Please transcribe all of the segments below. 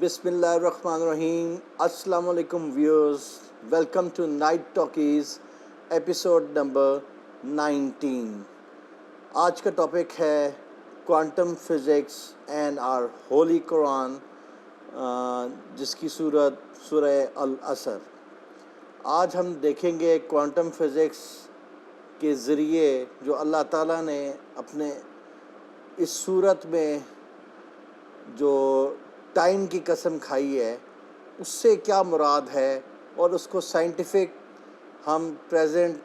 بسم اللہ الرحمن الرحیم. السلام علیکم viewers, welcome to night talkies episode number 19. آج کا ٹاپک ہے quantum physics and our holy قرآن, جس کی سورہ العصر. آج ہم دیکھیں گے کوانٹم فزکس کے ذریعے جو اللہ تعالیٰ نے اپنے اس صورت میں جو ٹائم کی قسم کھائی ہے اس سے کیا مراد ہے, اور اس کو سائنٹیفک ہم پریزنٹ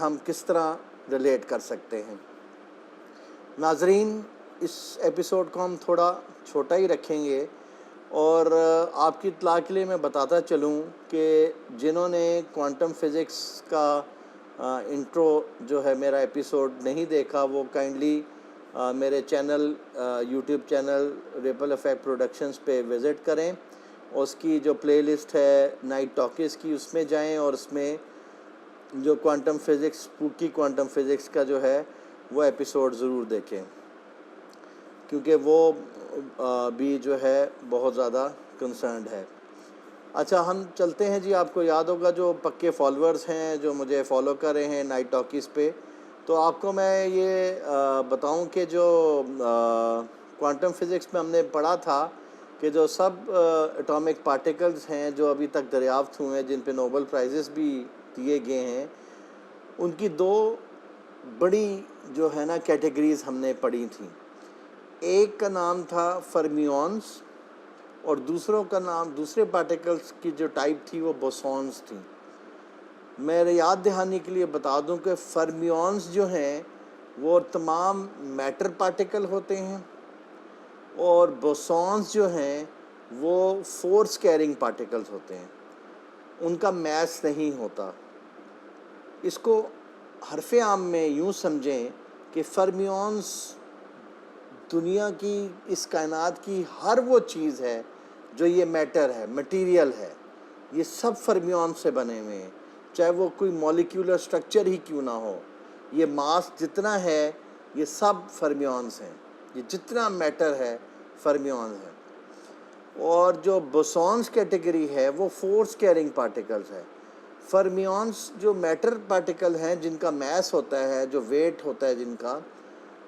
ہم کس طرح ریلیٹ کر سکتے ہیں. ناظرین, اس ایپیسوڈ کو ہم تھوڑا چھوٹا ہی رکھیں گے, اور آپ کی اطلاع کے لیے میں بتاتا چلوں کہ جنہوں نے کوانٹم فزکس کا انٹرو جو ہے میرا ایپیسوڈ نہیں دیکھا, وہ کائنڈلی میرے channel YouTube channel Ripple Effect Productions پہ وزٹ کریں. اس کی جو پلے لسٹ ہے نائٹ ٹاکیز کی, اس میں جائیں اور اس میں جو کوانٹم فزکس پوکی کوانٹم فزکس کا جو ہے وہ ایپیسوڈ ضرور دیکھیں, کیونکہ وہ بھی جو ہے بہت زیادہ کنسرنڈ ہے. اچھا, ہم چلتے ہیں جی. آپ کو یاد ہوگا جو پکے فالورز ہیں جو مجھے فالو کر رہے ہیں نائٹ ٹاکیز پہ, تو آپ کو میں یہ بتاؤں کہ جو کوانٹم فزکس میں ہم نے پڑھا تھا کہ جو سب اٹامک پارٹیکلز ہیں جو ابھی تک دریافت ہوئے ہیں, جن پہ نوبل پرائزز بھی دیے گئے ہیں, ان کی دو بڑی جو ہے نا کیٹیگریز ہم نے پڑھی تھیں. ایک کا نام تھا فرمیونز, اور دوسرے پارٹیکلز کی جو ٹائپ تھی وہ بوسونز تھیں. میرے یاد دہانی کے لیے بتا دوں کہ فرمیونز جو ہیں وہ تمام میٹر پارٹیکل ہوتے ہیں, اور بوسونز جو ہیں وہ فورس کیرنگ پارٹیکلز ہوتے ہیں. ان کا میس نہیں ہوتا. اس کو حرف عام میں یوں سمجھیں کہ فرمیونز دنیا کی, اس کائنات کی ہر وہ چیز ہے جو یہ میٹر ہے, مٹیریل ہے, یہ سب فرمیون سے بنے ہوئے ہیں, چاہے وہ کوئی مولیکیولر سٹرکچر ہی کیوں نہ ہو. یہ ماس جتنا ہے یہ سب فرمیونز ہیں, یہ جتنا میٹر ہے فرمیونز ہے. اور جو بوسونز کیٹیگری ہے وہ فورس کیرنگ پارٹیکلز ہے. فرمیونز جو میٹر پارٹیکل ہیں جن کا میس ہوتا ہے, جو ویٹ ہوتا ہے, جن کا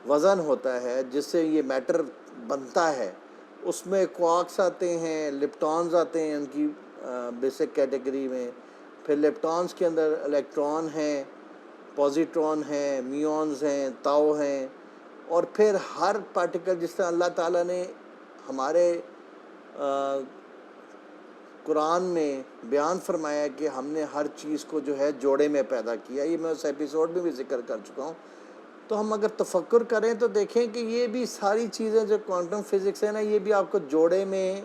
وزن ہوتا ہے, جس سے یہ میٹر بنتا ہے, اس میں کوارکس آتے ہیں, لیپٹونز آتے ہیں ان کی بیسک کیٹیگری میں. پھر لیپٹونز کے اندر الیکٹران ہیں, پوزیٹران ہیں, میونز ہیں, تاؤ ہیں. اور پھر ہر پارٹیکل, جس طرح اللہ تعالیٰ نے ہمارے قرآن میں بیان فرمایا کہ ہم نے ہر چیز کو جو ہے جوڑے میں پیدا کیا, یہ میں اس ایپیسوڈ میں بھی ذکر کر چکا ہوں. تو ہم اگر تفکر کریں تو دیکھیں کہ یہ بھی ساری چیزیں جو کوانٹم فزکس ہے نا, یہ بھی آپ کو جوڑے میں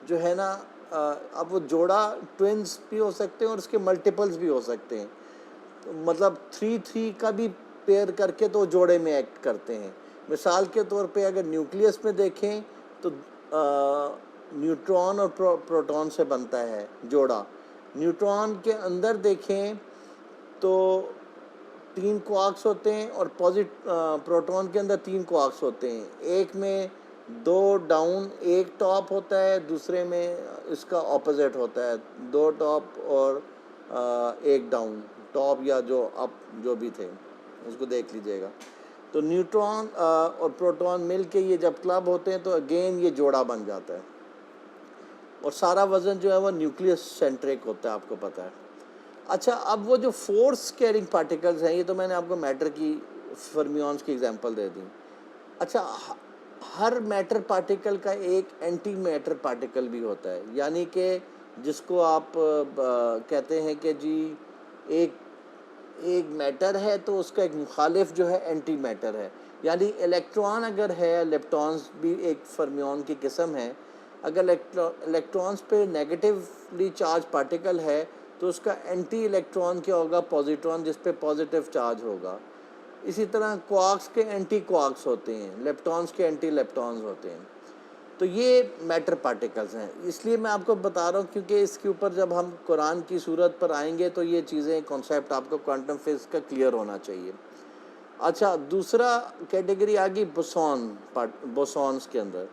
جو ہے نا, اب وہ جوڑا ٹوئنز بھی ہو سکتے ہیں اور اس کے ملٹیپلز بھی ہو سکتے ہیں. مطلب 3 کا بھی پیئر کر کے تو جوڑے میں ایکٹ کرتے ہیں. مثال کے طور پہ اگر نیوکلیس میں دیکھیں تو نیوٹران اور پروٹون سے بنتا ہے جوڑا. نیوٹران کے اندر دیکھیں تو 3 کوارکس ہوتے ہیں, اور پروٹون کے اندر 3 کوارکس ہوتے ہیں. ایک میں 2 ڈاؤن 1 ٹاپ ہوتا ہے, دوسرے میں اس کا اپوزٹ ہوتا ہے, 2 ٹاپ اور 1 ڈاؤن, ٹاپ یا جو اپ جو بھی تھے اس کو دیکھ لیجئے گا. تو نیوٹران اور پروٹون مل کے یہ جب کلب ہوتے ہیں تو اگین یہ جوڑا بن جاتا ہے, اور سارا وزن جو ہے وہ نیوکلیس سینٹرک ہوتا ہے, آپ کو پتہ ہے. اچھا, اب وہ جو فورس کیرنگ پارٹیکلز ہیں, یہ تو میں نے آپ کو میٹر کی فرمیونز کی ایگزامپل دے دی. اچھا, ہر میٹر پارٹیکل کا ایک اینٹی میٹر پارٹیکل بھی ہوتا ہے, یعنی کہ جس کو آپ کہتے ہیں کہ جی ایک میٹر ہے تو اس کا ایک مخالف جو ہے اینٹی میٹر ہے. یعنی الیکٹران اگر ہے, الیکٹرانز بھی ایک فرمیون کی قسم ہے. اگر الیکٹرانز پہ نیگیٹیولی چارج پارٹیکل ہے تو اس کا اینٹی الیکٹران کیا ہوگا, پوزیٹران, جس پہ پازیٹیو چارج ہوگا. اسی طرح کوارکس کے اینٹی کوارکس ہوتے ہیں, لیپٹونز کے اینٹی لیپٹونز ہوتے ہیں. تو یہ میٹر پارٹیکلز ہیں. اس لیے میں آپ کو بتا رہا ہوں کیونکہ اس کے اوپر جب ہم قرآن کی صورت پر آئیں گے تو یہ چیزیں کانسیپٹ آپ کو کوانٹم فزکس کا کلیئر ہونا چاہیے. اچھا, دوسرا کیٹیگری آ گئی بوسونز کے اندر.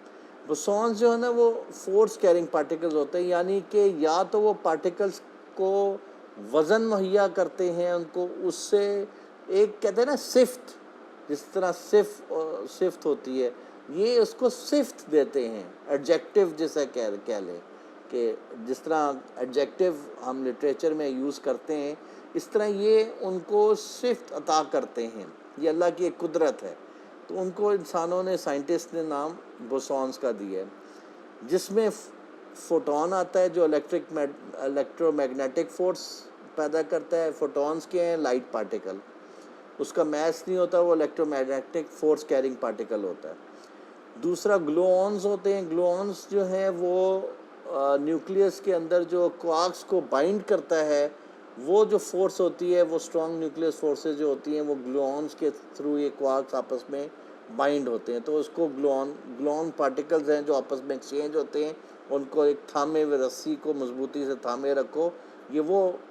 بوسونز جو ہے نا وہ فورس کیرنگ پارٹیکلز ہوتے ہیں، یعنی کہ یا تو وہ پارٹیکلز کو وزن مہیا کرتے ہیں، ان کو اس سے ایک کہتے ہیں نا صفت، جس طرح صفت ہوتی ہے، یہ اس کو صفت دیتے ہیں، ایڈجیکٹیو جیسا کہہ لیں کہ جس طرح ایڈجیکٹیو ہم لٹریچر میں یوز کرتے ہیں، اس طرح یہ ان کو صفت عطا کرتے ہیں، یہ اللہ کی ایک قدرت ہے۔ تو ان کو انسانوں نے، سائنٹسٹ نے نام بوسونز کا دیا ہے، جس میں فوٹون آتا ہے جو الیکٹرو میگنیٹک فورس پیدا کرتا ہے۔ فوٹونز کے ہیں لائٹ پارٹیکل، اس کا میس نہیں ہوتا، وہ electro magnetic force carrying particle ہوتا ہے۔ دوسرا گلوونز ہوتے ہیں، گلوونز جو ہیں وہ نیوکلیس کے اندر جو کوارکس کو بائنڈ کرتا ہے، وہ جو فورس ہوتی ہے، وہ اسٹرانگ نیوکلیس فورسز جو ہوتی ہیں وہ گلوونز کے تھرو یہ کوارکس آپس میں بائنڈ ہوتے ہیں، تو اس کو گلوون پارٹیکلز ہیں جو آپس میں ایکسچینج ہوتے ہیں، ان کو ایک تھامے ہوئے رسی کو مضبوطی سے تھامے رکھو، یہ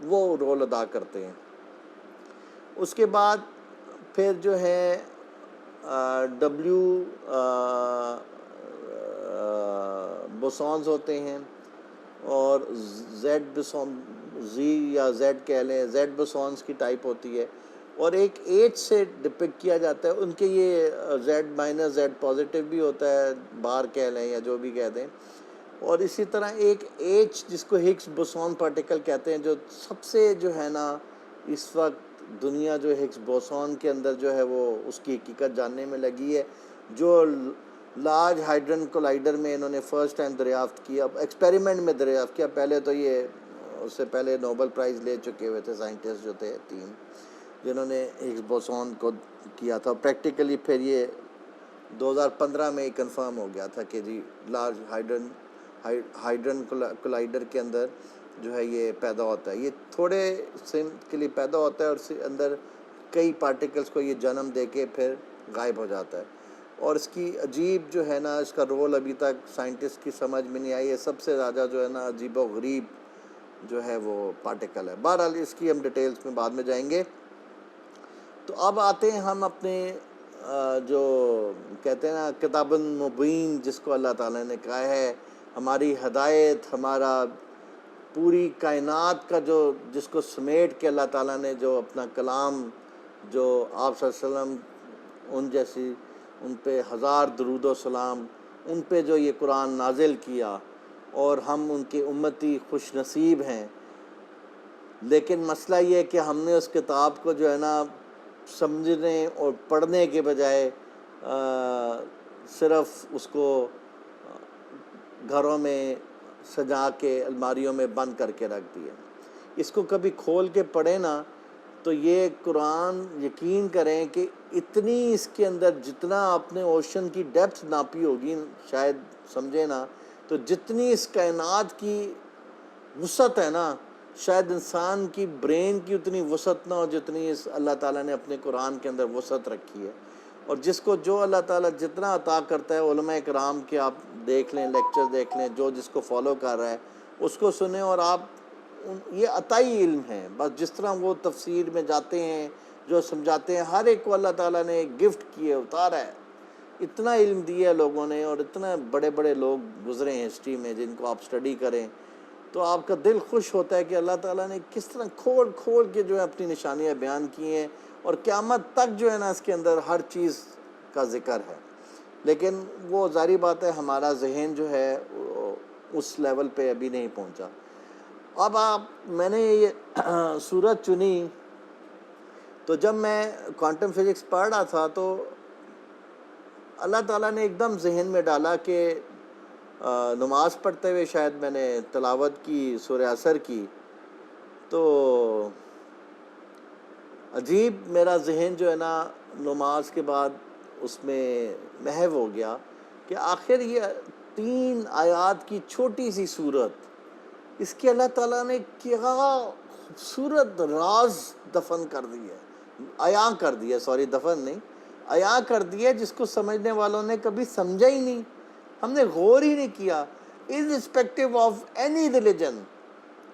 وہ رول ادا کرتے ہیں۔ اس کے بعد پھر جو ہے ڈبلیو بوسونز ہوتے ہیں، اور زیڈ بوسون، زی یا زیڈ کہہ لیں، زیڈ بوسونز کی ٹائپ ہوتی ہے، اور ایک ایچ سے ڈپکٹ کیا جاتا ہے، ان کے یہ زیڈ مائنس زیڈ پازیٹیو بھی ہوتا ہے، بار کہہ لیں یا جو بھی کہہ دیں، اور اسی طرح ایک ایچ جس کو ہگس بوسون پارٹیکل کہتے ہیں، جو سب سے جو ہے نا اس وقت دنیا جو ہگس بوسون کے اندر جو ہے وہ اس کی حقیقت جاننے میں لگی ہے، جو لارج ہائیڈرن کولائڈر میں انہوں نے فرسٹ ٹائم دریافت کیا، ایکسپیریمنٹ میں دریافت کیا۔ پہلے تو یہ اس سے پہلے نوبل پرائز لے چکے ہوئے تھے سائنٹسٹ جو تھے 3، جنہوں نے ہگس بوسون کو کیا تھا پریکٹیکلی، پھر یہ 2015 میں کنفرم ہو گیا تھا کہ جی لارج ہائیڈرن کولائڈر کے اندر جو ہے یہ پیدا ہوتا ہے، یہ تھوڑے سم کے لیے پیدا ہوتا ہے، اور اس کے اندر کئی پارٹیکلز کو یہ جنم دے کے پھر غائب ہو جاتا ہے، اور اس کی عجیب جو ہے نا اس کا رول ابھی تک سائنٹسٹ کی سمجھ میں نہیں آئی ہے، سب سے زیادہ جو ہے نا عجیب و غریب جو ہے وہ پارٹیکل ہے۔ بہرحال اس کی ہم ڈیٹیلز میں بعد میں جائیں گے۔ تو اب آتے ہیں ہم اپنے جو کہتے ہیں نا کتاب المبین، جس کو اللہ تعالیٰ نے کہا ہے ہماری ہدایت، ہمارا پوری کائنات کا جو جس کو سمیٹ کے اللہ تعالیٰ نے جو اپنا کلام، جو آپ صلی اللہ علیہ وسلم ان جیسی، ان پہ 1000 درود و سلام، ان پہ جو یہ قرآن نازل کیا، اور ہم ان کے امتی خوش نصیب ہیں، لیکن مسئلہ یہ ہے کہ ہم نے اس کتاب کو جو ہے نا سمجھنے اور پڑھنے کے بجائے صرف اس کو گھروں میں سجا کے الماریوں میں بند کر کے رکھ دیا۔ اس کو کبھی کھول کے پڑھیں نا تو یہ قرآن یقین کریں کہ اتنی اس کے اندر، جتنا آپ نے اوشن کی ڈیپتھ ناپی ہوگی شاید سمجھے نا، تو جتنی اس کائنات کی وسعت ہے نا، شاید انسان کی برین کی اتنی وسعت نہ ہو جتنی اس اللہ تعالیٰ نے اپنے قرآن کے اندر وسعت رکھی ہے۔ اور جس کو جو اللہ تعالیٰ جتنا عطا کرتا ہے، علماء کرام کے آپ دیکھ لیں، لیکچر دیکھ لیں، جو جس کو فالو کر رہا ہے اس کو سنیں، اور آپ یہ عطائی علم ہے، بس جس طرح وہ تفسیر میں جاتے ہیں، جو سمجھاتے ہیں، ہر ایک کو اللہ تعالیٰ نے گفٹ کیے، اتارا ہے، اتنا علم دیا ہے لوگوں نے، اور اتنا بڑے بڑے لوگ گزرے ہیں ہسٹری میں جن کو آپ سٹڈی کریں تو آپ کا دل خوش ہوتا ہے کہ اللہ تعالیٰ نے کس طرح کھول کھول کے جو ہے اپنی نشانیاں بیان کی ہیں، اور قیامت تک جو ہے نا اس کے اندر ہر چیز کا ذکر ہے۔ لیکن وہ ظاہری بات ہے ہمارا ذہن جو ہے اس لیول پہ ابھی نہیں پہنچا۔ اب میں نے یہ صورت چنی، تو جب میں کوانٹم فزکس پڑھ رہا تھا تو اللہ تعالیٰ نے ایک دم ذہن میں ڈالا کہ نماز پڑھتے ہوئے شاید میں نے تلاوت کی سورہ عصر کی، تو عجیب میرا ذہن جو ہے نا نماز کے بعد اس میں محو ہو گیا کہ آخر یہ 3 آیات کی چھوٹی سی صورت، اس کے اللہ تعالیٰ نے کیا خوبصورت راز دفن کر دی ہے، عیاں کر دی ہے، سوری دفن نہیں، عیاں کر دی ہے، جس کو سمجھنے والوں نے کبھی سمجھا ہی نہیں، ہم نے غور ہی نہیں کیا۔ irrespective of any religion،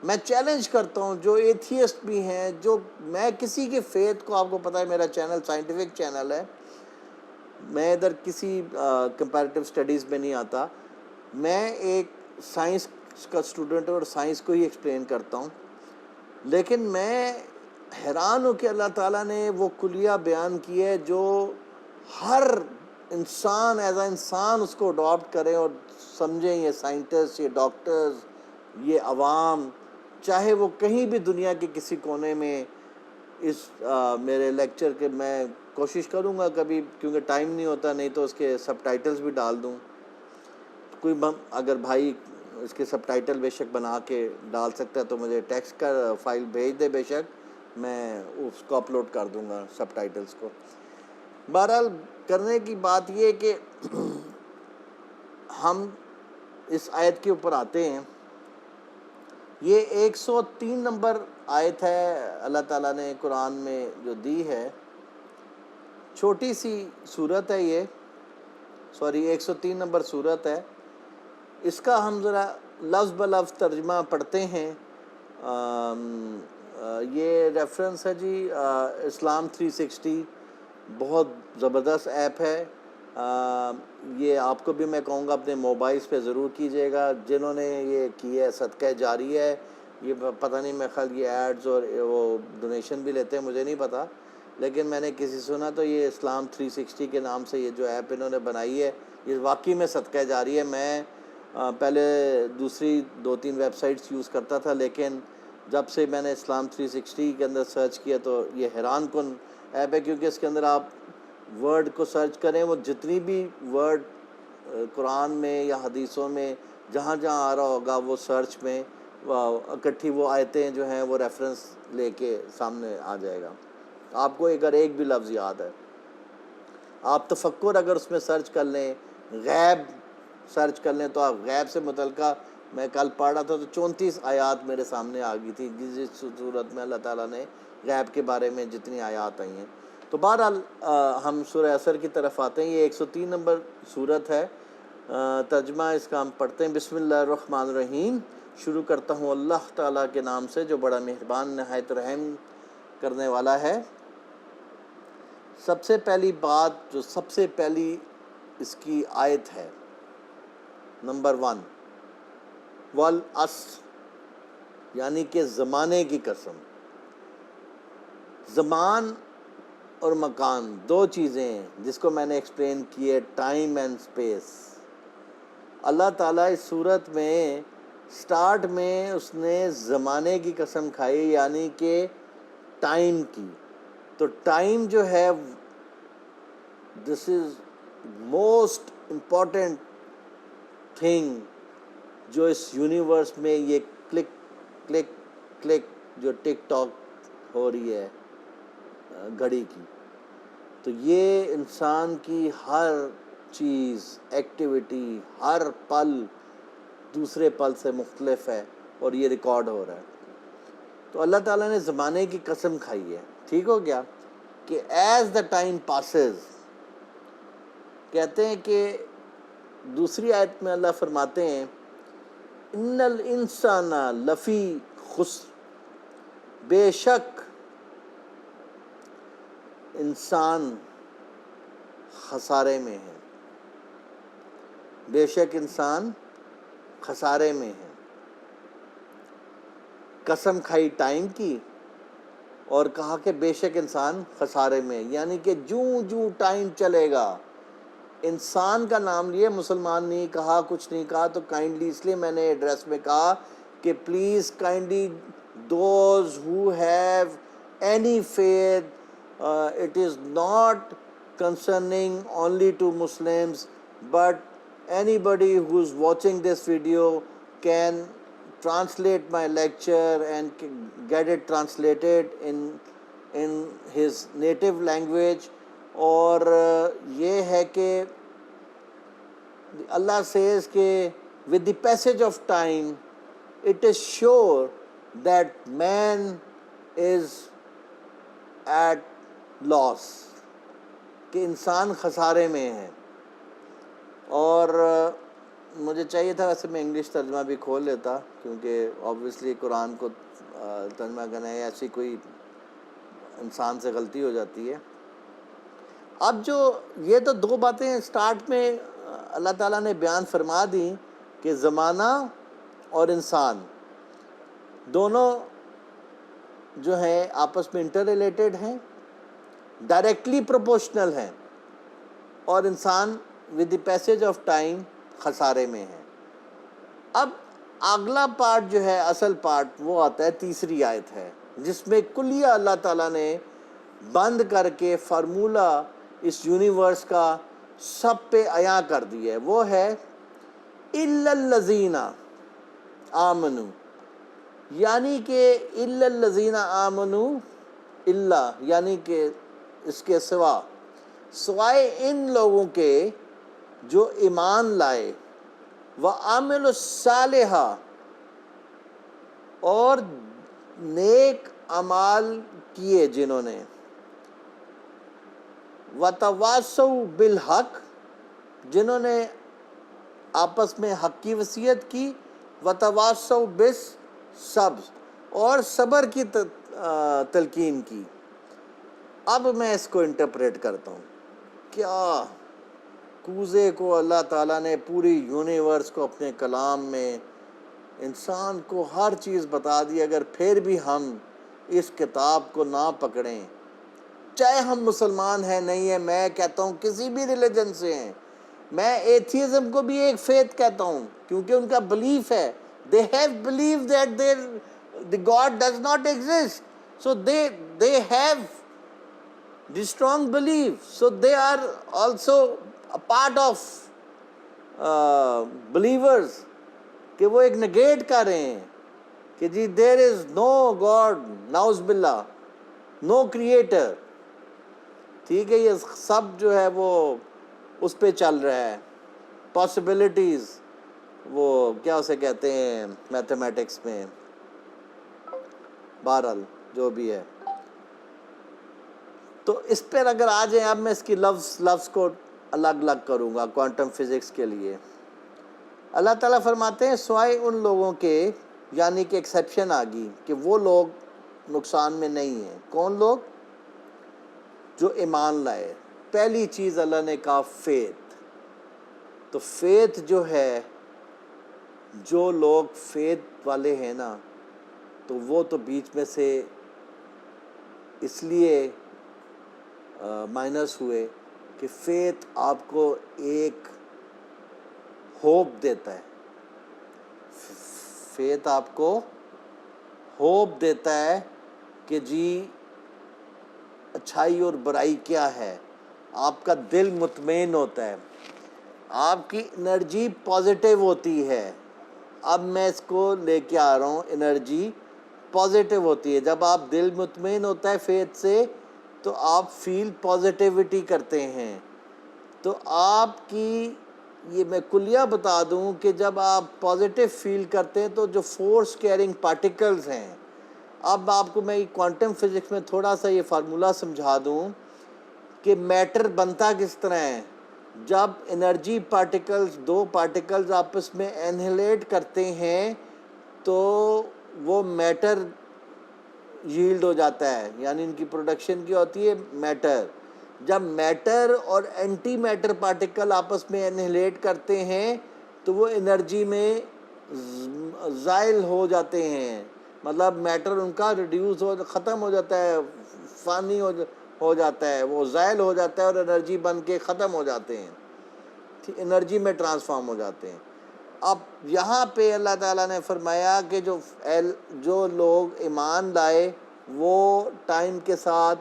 میں چیلنج کرتا ہوں جو ایتھیسٹ بھی ہیں، جو میں کسی کے فیتھ کو، آپ کو پتہ ہے میرا چینل سائنٹیفک چینل ہے، میں ادھر کسی کمپیریٹیو سٹڈیز میں نہیں آتا، میں ایک سائنس کا اسٹوڈنٹ اور سائنس کو ہی ایکسپلین کرتا ہوں، لیکن میں حیران ہوں کہ اللہ تعالیٰ نے وہ کلیہ بیان کی ہے جو ہر انسان ایز اے انسان اس کو اڈاپٹ کرے اور سمجھیں، یہ سائنٹسٹ، یہ ڈاکٹرز، یہ عوام، چاہے وہ کہیں بھی دنیا کے کسی کونے میں اس میرے لیکچر کے، میں کوشش کروں گا کبھی، کیونکہ ٹائم نہیں ہوتا، نہیں تو اس کے سب ٹائٹلز بھی ڈال دوں، کوئی اگر بھائی اس کے سب ٹائٹل بے شک بنا کے ڈال سکتا ہے تو مجھے ٹیکسٹ کا فائل بھیج دے، بے شک میں اس کو اپلوڈ کر دوں گا سب ٹائٹلز کو۔ بہرحال کرنے کی بات یہ کہ ہم اس آیت کے اوپر آتے ہیں۔ یہ 103 نمبر آیت ہے اللہ تعالیٰ نے قرآن میں جو دی ہے، چھوٹی سی سورت ہے یہ، 103 نمبر سورت ہے۔ اس کا ہم ذرا لفظ بلفظ ترجمہ پڑھتے ہیں۔ یہ ریفرنس ہے جی اسلام 360، بہت زبردست ایپ ہے۔ یہ آپ کو بھی میں کہوں گا اپنے موبائلز پہ ضرور کیجیے گا، جنہوں نے یہ کی ہے صدقہ جاری ہے۔ یہ پتہ نہیں، میں خیال یہ ایڈز اور وہ ڈونیشن بھی لیتے ہیں، مجھے نہیں پتہ، لیکن میں نے کسی سنا تو یہ اسلام 360 کے نام سے یہ جو ایپ انہوں نے بنائی ہے، یہ واقعی میں صدقہ جاری ہے۔ میں پہلے دوسری 2-3 ویب سائٹس یوز کرتا تھا، لیکن جب سے میں نے اسلام 360 کے اندر سرچ کیا تو یہ حیران کن ایپ ہے، کیونکہ اس کے اندر آپ ورڈ کو سرچ کریں، وہ جتنی بھی ورڈ قرآن میں یا حدیثوں میں جہاں جہاں آ رہا ہوگا وہ سرچ میں اکٹھی وہ آیتیں جو ہیں وہ ریفرنس لے کے سامنے آ جائے گا۔ آپ کو اگر ایک بھی لفظ یاد ہے، آپ تفکر اگر اس میں سرچ کر لیں، غیب سرچ کر لیں، تو آپ غیب سے متعلقہ، میں کل پڑھ رہا تھا تو 34 آیات میرے سامنے آ گئی تھی، جس صورت میں اللہ تعالیٰ نے غیب کے بارے میں جتنی آیات آئی ہیں۔ تو بہرحال ہم سورہ عصر کی طرف آتے ہیں۔ یہ 103 نمبر سورت ہے۔ ترجمہ اس کا ہم پڑھتے ہیں۔ بسم اللہ الرحمن الرحیم۔ شروع کرتا ہوں اللہ تعالیٰ کے نام سے جو بڑا مہربان نہایت رحم کرنے والا ہے۔ سب سے پہلی بات، جو سب سے پہلی اس کی آیت ہے، نمبر 1، والعصر، یعنی کہ زمانے کی قسم۔ زمان اور مکان دو چیزیں ہیں جس کو میں نے ایکسپلین کی ہے، ٹائم اینڈ سپیس۔ اللہ تعالیٰ اس صورت میں سٹارٹ میں اس نے زمانے کی قسم کھائی، یعنی کہ ٹائم کی۔ تو ٹائم جو ہے، دس از موسٹ امپورٹنٹ تھنگ جو اس یونیورس میں، یہ کلک کلک کلک جو ٹک ٹاک ہو رہی ہے گھڑی کی، تو یہ انسان کی ہر چیز، ایکٹیویٹی، ہر پل دوسرے پل سے مختلف ہے، اور یہ ریکارڈ ہو رہا ہے۔ تو اللہ تعالیٰ نے زمانے کی قسم کھائی ہے، ٹھیک ہو گیا، کہ ایز دا ٹائم پاسز، کہتے ہیں کہ دوسری آیت میں اللہ فرماتے ہیں ان الانسان لفی خسر، بے شک انسان خسارے میں ہے، بے شک انسان خسارے میں ہے۔ قسم کھائی ٹائم کی اور کہا کہ بے شک انسان خسارے میں، یعنی کہ جوں ٹائم چلے گا، انسان کا نام لیے، مسلمان نہیں کہا، کچھ نہیں کہا، تو کائنڈلی اس لیے میں نے ایڈریس میں کہا کہ please kindly those who have any faith, it is not concerning only to Muslims, but anybody who's watching this video can translate my lecture and get it translated in his native language۔ اور یہ ہے کہ اللہ says کہ with the passage of time it is sure that man is at loss، کہ انسان خسارے میں ہے۔ اور مجھے چاہیے تھا ویسے میں انگلش ترجمہ بھی کھول لیتا، کیونکہ آبویسلی قرآن کو ترجمہ کرنا ہے، ایسی کوئی انسان سے غلطی ہو جاتی ہے۔ اب جو یہ تو دو باتیں سٹارٹ میں اللہ تعالیٰ نے بیان فرما دیں، کہ زمانہ اور انسان دونوں جو ہیں آپس میں انٹر ریلیٹڈ ہیں، ڈائریکٹلی پروپورشنل ہیں، اور انسان with the passage of time خسارے میں ہے۔ اب اگلا پارٹ جو ہے، اصل پارٹ، وہ آتا ہے تیسری آیت ہے، جس میں کلیہ اللہ تعالیٰ نے بند کر کے فارمولہ اس یونیورس کا سب پہ عیاں کر دیا ہے۔ وہ ہے اِلَّا الَّذِينَ آمَنُوا، یعنی کہ اِلَّا الَّذِينَ آمَنُوا، الا یعنی کہ اس کے سوائے ان لوگوں کے جو ایمان لائے، وَعَمِلُوا الصَّالِحَاتِ، اور نیک اعمال کیے جنہوں نے، وَتَوَاصَوْا بِالْحَقِّ، جنہوں نے آپس میں حق کی وصیت کی، وَتَوَاصَوْا بِالصَّبْرِ، اور صبر کی تلقین کی۔ اب میں اس کو انٹرپریٹ کرتا ہوں، کیا کوزے کو اللہ تعالیٰ نے پوری یونیورس کو اپنے کلام میں انسان کو ہر چیز بتا دی، اگر پھر بھی ہم اس کتاب کو نہ پکڑیں، چاہے ہم مسلمان ہیں نہیں ہیں، میں کہتا ہوں کسی بھی ریلیجن سے ہیں، میں ایتھیزم کو بھی ایک فیتھ کہتا ہوں، کیونکہ ان کا بلیف ہے، they have believed that the God does not exist, so they have the strong belief, so they are also a part of believers، کہ وہ ایک نگیٹ کر رہے ہیں کہ جی there is no God، نعوذ باللہ، no creator۔ ٹھیک ہے، یہ سب جو ہے وہ اس پہ چل رہا ہے، پاسبلٹیز، وہ کیا اسے کہتے ہیں میتھمیٹکس میں، بہرحال جو بھی ہے۔ تو اس پر اگر آ جائیں، اب میں اس کی لفظ کو الگ الگ کروں گا کوانٹم فزکس کے لیے۔ اللہ تعالیٰ فرماتے ہیں سوائے ان لوگوں کے، یعنی کہ ایکسیپشن آ گئی کہ وہ لوگ نقصان میں نہیں ہیں۔ کون لوگ؟ جو ایمان لائے۔ پہلی چیز اللہ نے کہا فیتھ۔ تو فیتھ جو ہے، جو لوگ فیتھ والے ہیں نا، تو وہ تو بیچ میں سے اس لیے مائنس ہوئے کہ فیتھ آپ کو ایک ہوپ دیتا ہے، فیتھ آپ کو ہوپ دیتا ہے کہ جی اچھائی اور برائی کیا ہے، آپ کا دل مطمئن ہوتا ہے، آپ کی انرجی پازیٹیو ہوتی ہے۔ اب میں اس کو لے کے آ رہا ہوں، انرجی پازیٹیو ہوتی ہے۔ جب آپ دل مطمئن ہوتا ہے فیتھ سے، تو آپ فیل پازیٹیوٹی کرتے ہیں۔ تو آپ کی، یہ میں کلیہ بتا دوں کہ جب آپ پازیٹیو فیل کرتے ہیں تو جو فورس کیرنگ پارٹیکلز ہیں، اب آپ کو میں کوانٹم فزکس میں تھوڑا سا یہ فارمولہ سمجھا دوں کہ میٹر بنتا کس طرح ہے۔ جب انرجی پارٹیکلز، دو پارٹیکلز آپس میں انہیلیٹ کرتے ہیں تو وہ میٹر ییلڈ ہو جاتا ہے، یعنی ان کی پروڈکشن کیا ہوتی ہے؟ میٹر۔ جب میٹر اور اینٹی میٹر پارٹیکل آپس میں انہیلیٹ کرتے ہیں تو وہ انرجی میں زائل ہو جاتے ہیں، مطلب میٹر ان کا ریڈیوس ختم ہو جاتا ہے، فانی ہو جاتا ہے، وہ زائل ہو جاتا ہے اور انرجی بن کے ختم ہو جاتے ہیں، انرجی میں ٹرانسفارم ہو جاتے ہیں۔ اب یہاں پہ اللہ تعالیٰ نے فرمایا کہ جو لوگ ایمان لائے وہ ٹائم کے ساتھ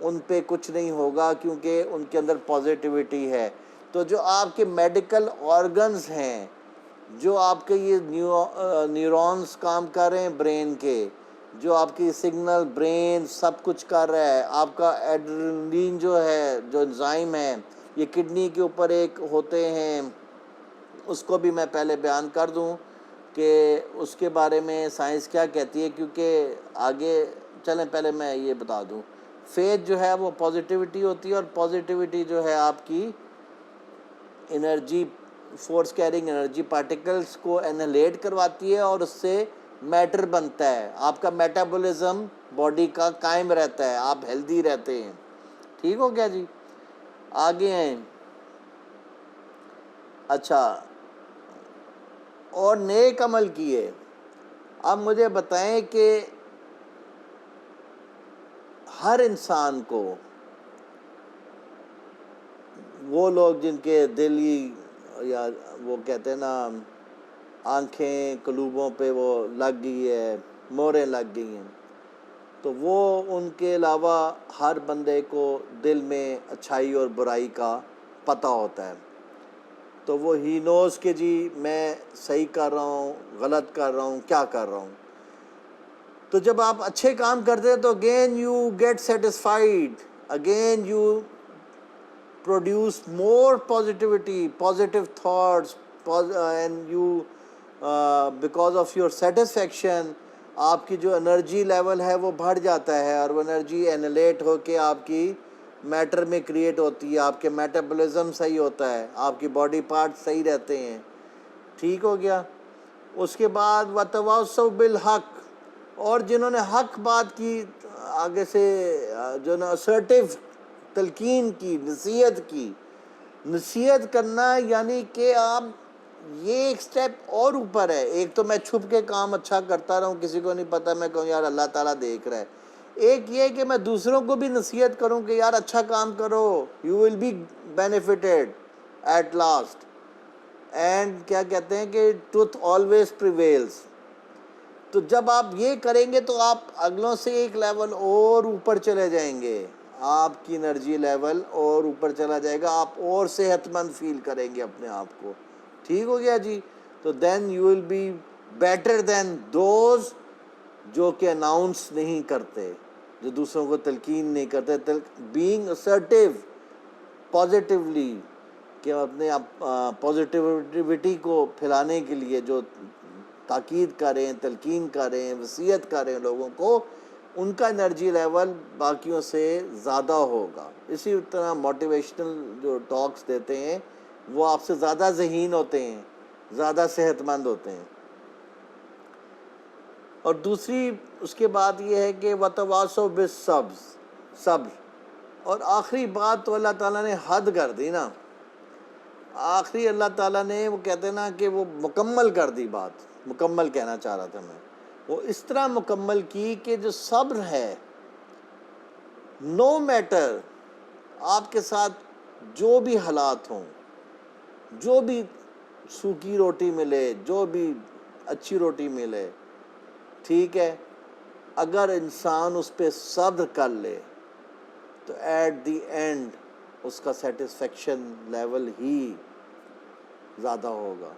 ان پہ کچھ نہیں ہوگا، کیونکہ ان کے اندر پازیٹیوٹی ہے۔ تو جو آپ کے میڈیکل آرگنز ہیں، جو آپ کے یہ نیورونز کام کر رہے ہیں برین کے، جو آپ کی سگنل برین سب کچھ کر رہا ہے، آپ کا ایڈرینلین جو ہے، جو انزائم ہے، یہ کڈنی کے اوپر ایک ہوتے ہیں، اس کو بھی میں پہلے بیان کر دوں کہ اس کے بارے میں سائنس کیا کہتی ہے، کیونکہ آگے چلیں پہلے میں یہ بتا دوں۔ فیتھ جو ہے وہ پازیٹیوٹی ہوتی ہے، اور پازیٹیوٹی جو ہے آپ کی energy, force carrying energy particles کو انہیلیٹ کرواتی ہے اور اس سے میٹر بنتا ہے، آپ کا میٹابولزم باڈی کا قائم رہتا ہے، آپ ہیلدی رہتے ہیں۔ ٹھیک ہو گیا جی؟ آگے ہیں۔ اچھا، اور نیک عمل کیے۔ اب مجھے بتائیں کہ ہر انسان کو، وہ لوگ جن کے دل ہی، یا وہ کہتے ہیں نا آنکھیں قلوبوں پہ وہ لگ گئی ہے، موریں لگ گئی ہیں، تو وہ ان کے علاوہ ہر بندے کو دل میں اچھائی اور برائی کا پتہ ہوتا ہے، تو وہ ہی نوز کہ جی میں صحیح کر رہا ہوں، غلط کر رہا ہوں، کیا کر رہا ہوں۔ تو جب آپ اچھے کام کرتے ہیں تو again you get satisfied, again you produce more positivity, positive thoughts, and you because of your satisfaction آپ کی جو انرجی لیول ہے وہ بڑھ جاتا ہے، اور وہ انرجی اینیلیٹ ہو کے آپ کی میٹر میں کریٹ ہوتی ہے، آپ کے میٹابولزم صحیح ہوتا ہے، آپ کی باڈی پارٹ صحیح رہتے ہیں، ٹھیک ہو گیا۔ اس کے بعد وَتَوَاصَوْا بِالْحَقِّ، اور جنہوں نے حق بات کی، آگے سے جو نا اسرٹیو تلقین کی، نصیحت کی۔ نصیحت کرنا یعنی کہ آپ یہ ایک سٹیپ اور اوپر ہے، ایک تو میں چھپ کے کام اچھا کرتا رہوں، کسی کو نہیں پتہ، میں کہوں یار اللہ تعالیٰ دیکھ رہا ہے، ایک یہ کہ میں دوسروں کو بھی نصیحت کروں کہ یار اچھا کام کرو، you will be benefited at last, and کیا کہتے ہیں کہ ٹروتھ آلویز پریویلز۔ تو جب آپ یہ کریں گے تو آپ اگلوں سے ایک لیول اور اوپر چلے جائیں گے، آپ کی انرجی لیول اور اوپر چلا جائے گا، آپ اور صحت مند فیل کریں گے اپنے آپ کو، ٹھیک ہو گیا جی۔ تو then you will be better than those جو کہ اناؤنس نہیں کرتے، جو دوسروں کو تلقین نہیں کرتے، بینگ اسرٹیو پازیٹیولی، کہ اپنے پازیٹیوٹی کو پھیلانے کے لیے جو تاکید کریں، تلقین کریں، وصیت کریں لوگوں کو، ان کا انرجی لیول باقیوں سے زیادہ ہوگا۔ اسی طرح موٹیویشنل جو ٹاکس دیتے ہیں وہ آپ سے زیادہ ذہین ہوتے ہیں، زیادہ صحت مند ہوتے ہیں۔ اور دوسری اس کے بعد یہ ہے کہ وَتَوَاصَوْا بِالصَّبْرِ، صبر۔ اور آخری بات تو اللہ تعالیٰ نے حد کر دی نا، آخری اللہ تعالیٰ نے وہ کہتے ہیں نا کہ وہ مکمل کر دی بات، مکمل کہنا چاہ رہا تھا میں، وہ اس طرح مکمل کی کہ جو صبر ہے، نو میٹر آپ کے ساتھ جو بھی حالات ہوں، جو بھی سوکھی روٹی ملے، جو بھی اچھی روٹی ملے، ٹھیک ہے، اگر انسان اس پہ صبر کر لے تو ایٹ دی اینڈ اس کا سیٹسفیکشن لیول ہی زیادہ ہوگا،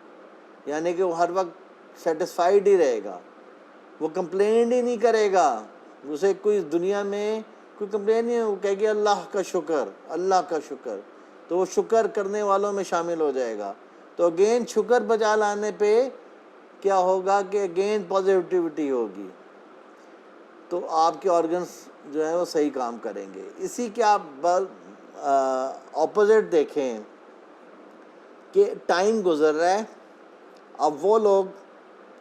یعنی کہ وہ ہر وقت سیٹسفائیڈ ہی رہے گا، وہ کمپلین ہی نہیں کرے گا، اسے کوئی دنیا میں کوئی کمپلین نہیں ہے، وہ کہے گی اللہ کا شکر، اللہ کا شکر، تو وہ شکر کرنے والوں میں شامل ہو جائے گا۔ تو اگین شکر بجا لانے پہ کیا ہوگا کہ اگین پازیٹیوٹی ہوگی، تو آپ کے آرگنز جو ہیں وہ صحیح کام کریں گے۔ اسی کے آپ اپوزٹ دیکھیں کہ ٹائم گزر رہا ہے، اب وہ لوگ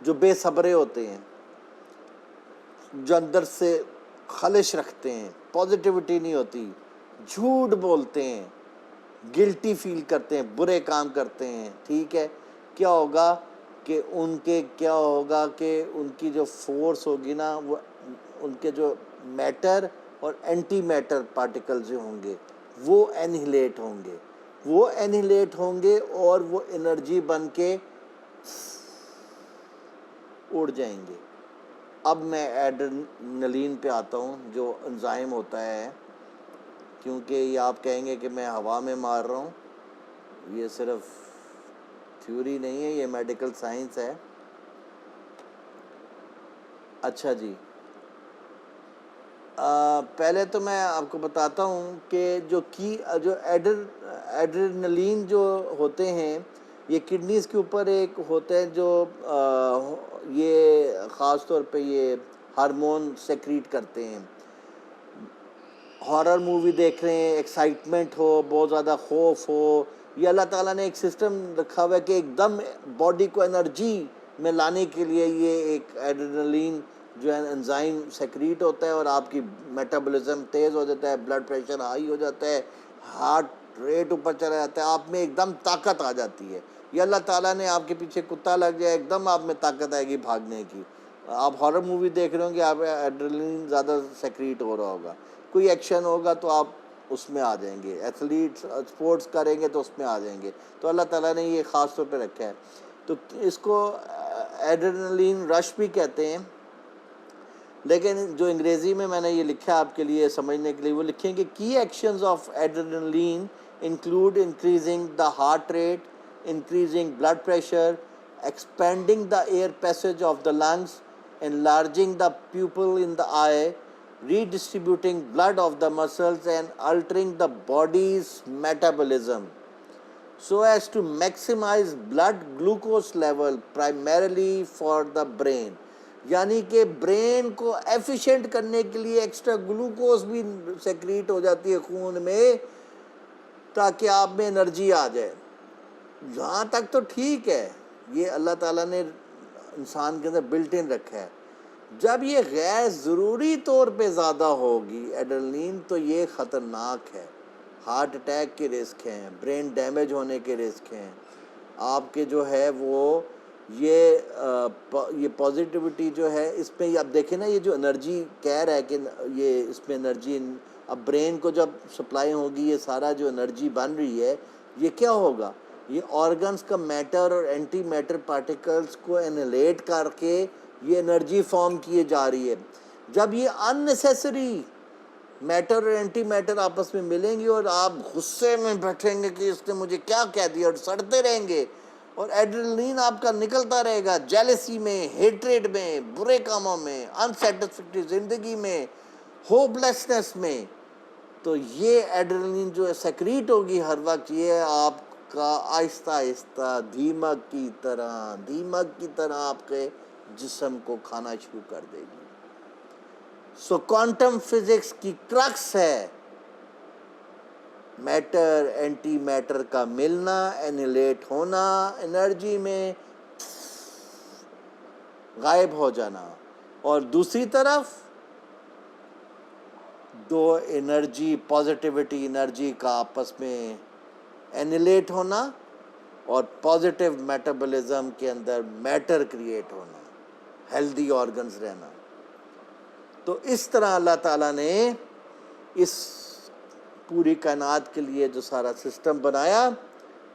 جو بے صبرے ہوتے ہیں، جو اندر سے خلش رکھتے ہیں، پازیٹیوٹی نہیں ہوتی، جھوٹ بولتے ہیں، گلٹی فیل کرتے ہیں، برے کام کرتے ہیں، ٹھیک ہے، کیا ہوگا کہ ان کی جو فورس ہوگی نا، وہ ان کے جو میٹر اور اینٹی میٹر پارٹیکل جو ہوں گے وہ اینہیلیٹ ہوں گے اور وہ انرجی بن کے اڑ جائیں گے۔ اب میں ایڈرینلین پہ آتا ہوں، جو انزائم ہوتا ہے، کیونکہ یہ آپ کہیں گے کہ میں ہوا میں مار رہا ہوں، یہ صرف تھیوری نہیں ہے، یہ میڈیکل سائنس ہے۔ اچھا جی، پہلے تو میں آپ کو بتاتا ہوں کہ جو ایڈرینلین جو ہوتے ہیں یہ کڈنیز کے اوپر ایک ہوتا ہے جو یہ خاص طور پہ یہ ہارمون سیکریٹ کرتے ہیں۔ ہارر مووی دیکھ رہے ہیں، ایکسائٹمنٹ ہو، بہت زیادہ خوف ہو، یہ اللہ تعالیٰ نے ایک سسٹم رکھا ہوا ہے کہ ایک دم باڈی کو انرجی میں لانے کے لیے یہ ایک ایڈرینلین جو ہے انزائم سیکریٹ ہوتا ہے، اور آپ کی میٹابولزم تیز ہو جاتا ہے، بلڈ پریشر ہائی ہو جاتا ہے، ہارٹ ریٹ اوپر چلا جاتا ہے، آپ میں ایک دم طاقت آ جاتی ہے، یا اللہ تعالیٰ نے آپ کے پیچھے کتا لگ جائے ایک دم آپ میں طاقت آئے گی بھاگنے کی. آپ ہارر مووی دیکھ رہے ہوں گے، آپ ایڈرینلین زیادہ سیکریٹ ہو رہا ہوگا، کوئی ایکشن ہوگا تو آپ اس میں آ جائیں گے، ایتھلیٹ اسپورٹس کریں گے تو اس میں آ جائیں گے. تو اللہ تعالیٰ نے یہ خاص طور پہ رکھا ہے. تو اس کو ایڈرینلین رش بھی کہتے ہیں. لیکن جو انگریزی میں نے یہ لکھا آپ کے لیے سمجھنے کے لیے، وہ لکھیں کہ key actions of adrenaline include increasing the heart rate, increasing blood pressure, expanding the air passage of the lungs, enlarging the pupil in the eye, redistributing blood of the muscles and altering the body's metabolism so as to maximize blood glucose level primarily for the brain. یعنی کہ brain کو efficient کرنے کے لیے extra glucose بھی secret ہو جاتی ہے خون میں تاکہ آپ میں انرجی آ جائے. یہاں تک تو ٹھیک ہے، یہ اللہ تعالیٰ نے انسان کے اندر بلٹ ان رکھا ہے. جب یہ غیر ضروری طور پہ زیادہ ہوگی ایڈرینلین تو یہ خطرناک ہے. ہارٹ اٹیک کے رسک ہیں، برین ڈیمیج ہونے کے رسک ہیں. آپ کے جو ہے وہ یہ پازیٹیوٹی جو ہے اس میں اب دیکھیں نا، یہ جو انرجی کہہ رہا ہے کہ یہ اس میں انرجی اب برین کو جب سپلائی ہوگی، یہ سارا جو انرجی بن رہی ہے یہ کیا ہوگا؟ یہ آرگنز کا میٹر اور اینٹی میٹر پارٹیکلز کو انہیلیٹ کر کے یہ انرجی فارم کیے جا رہی ہے. جب یہ ان نیسیسری میٹر اور اینٹی میٹر آپس میں ملیں گے اور آپ غصے میں بیٹھیں گے کہ اس نے مجھے کیا کہہ دیا اور سڑتے رہیں گے، اور ایڈرینلین آپ کا نکلتا رہے گا جیلسی میں، ہیٹریڈ میں، برے کاموں میں، انسیٹسفیکٹری زندگی میں، ہوپ لیسنس میں، تو یہ ایڈرینلین جو سیکریٹ ہوگی ہر وقت، یہ آپ کا آہستہ آہستہ دیمک کی طرح آپ کے جسم کو کھانا شروع کر دے گی. سو کوانٹم فزکس کی کرکس ہے میٹر اینٹی میٹر کا ملنا، اینیلیٹ ہونا، انرجی میں غائب ہو جانا، اور دوسری طرف دو انرجی، پازیٹیوٹی انرجی کا آپس میں اینیلیٹ ہونا اور پازیٹیو میٹابولزم کے اندر میٹر کریٹ ہونا، ہیلدی آرگنز رہنا. تو اس طرح اللہ تعالیٰ نے اس پوری کائنات کے لیے جو سارا سسٹم بنایا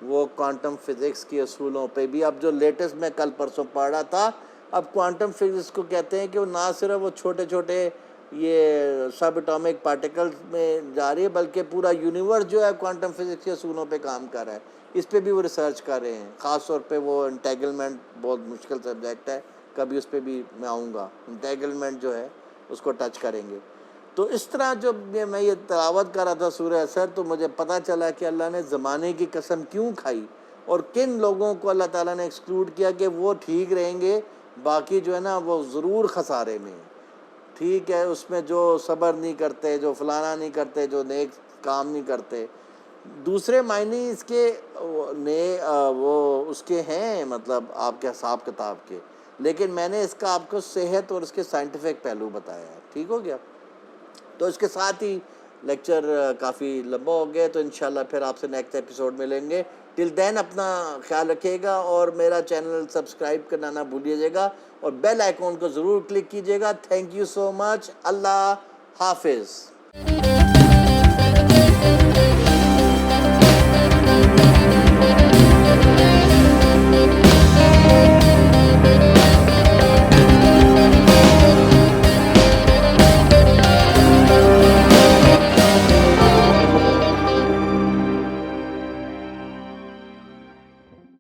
وہ کوانٹم فزکس کے اصولوں پہ بھی. اب جو لیٹسٹ میں کل پرسوں پڑھ رہا تھا، اب کوانٹم فزکس کو کہتے ہیں کہ وہ نہ صرف وہ چھوٹے چھوٹے یہ سب اٹامک پارٹیکلز میں جا رہی ہے، بلکہ پورا یونیورس جو ہے کوانٹم فزکس کے اصولوں پہ کام کر رہا ہے. اس پہ بھی وہ ریسرچ کر رہے ہیں. خاص طور پہ وہ انٹیگلمنٹ بہت مشکل سبجیکٹ ہے، کبھی اس پہ بھی میں آؤں گا. انٹیگلمنٹ جو ہے اس کو ٹچ کریں گے. تو اس طرح جب میں یہ تلاوت کر رہا تھا سورہ اثر تو مجھے پتہ چلا کہ اللہ نے زمانے کی قسم کیوں کھائی اور کن لوگوں کو اللہ تعالیٰ نے ایکسکلوڈ کیا کہ وہ ٹھیک رہیں گے، باقی جو ہے نا وہ ضرور خسارے میں. ٹھیک ہے، اس میں جو صبر نہیں کرتے، جو فلانا نہیں کرتے، جو نیک کام نہیں کرتے، دوسرے معنی اس کے وہ اس کے ہیں، مطلب آپ کے حساب کتاب کے. لیکن میں نے اس کا آپ کو صحت اور اس کے سائنٹیفک پہلو بتایا ہے. ٹھیک ہو گیا؟ تو اس کے ساتھ ہی لیکچر کافی لمبا ہو گیا، تو انشاءاللہ پھر آپ سے نیکسٹ ایپیسوڈ ملیں گے. ٹل دین اپنا خیال رکھیے گا اور میرا چینل سبسکرائب کرنا نہ بھولیے گا اور بیل آئیکن کو ضرور کلک کیجیے گا. تھینک یو سو مچ. اللہ حافظ.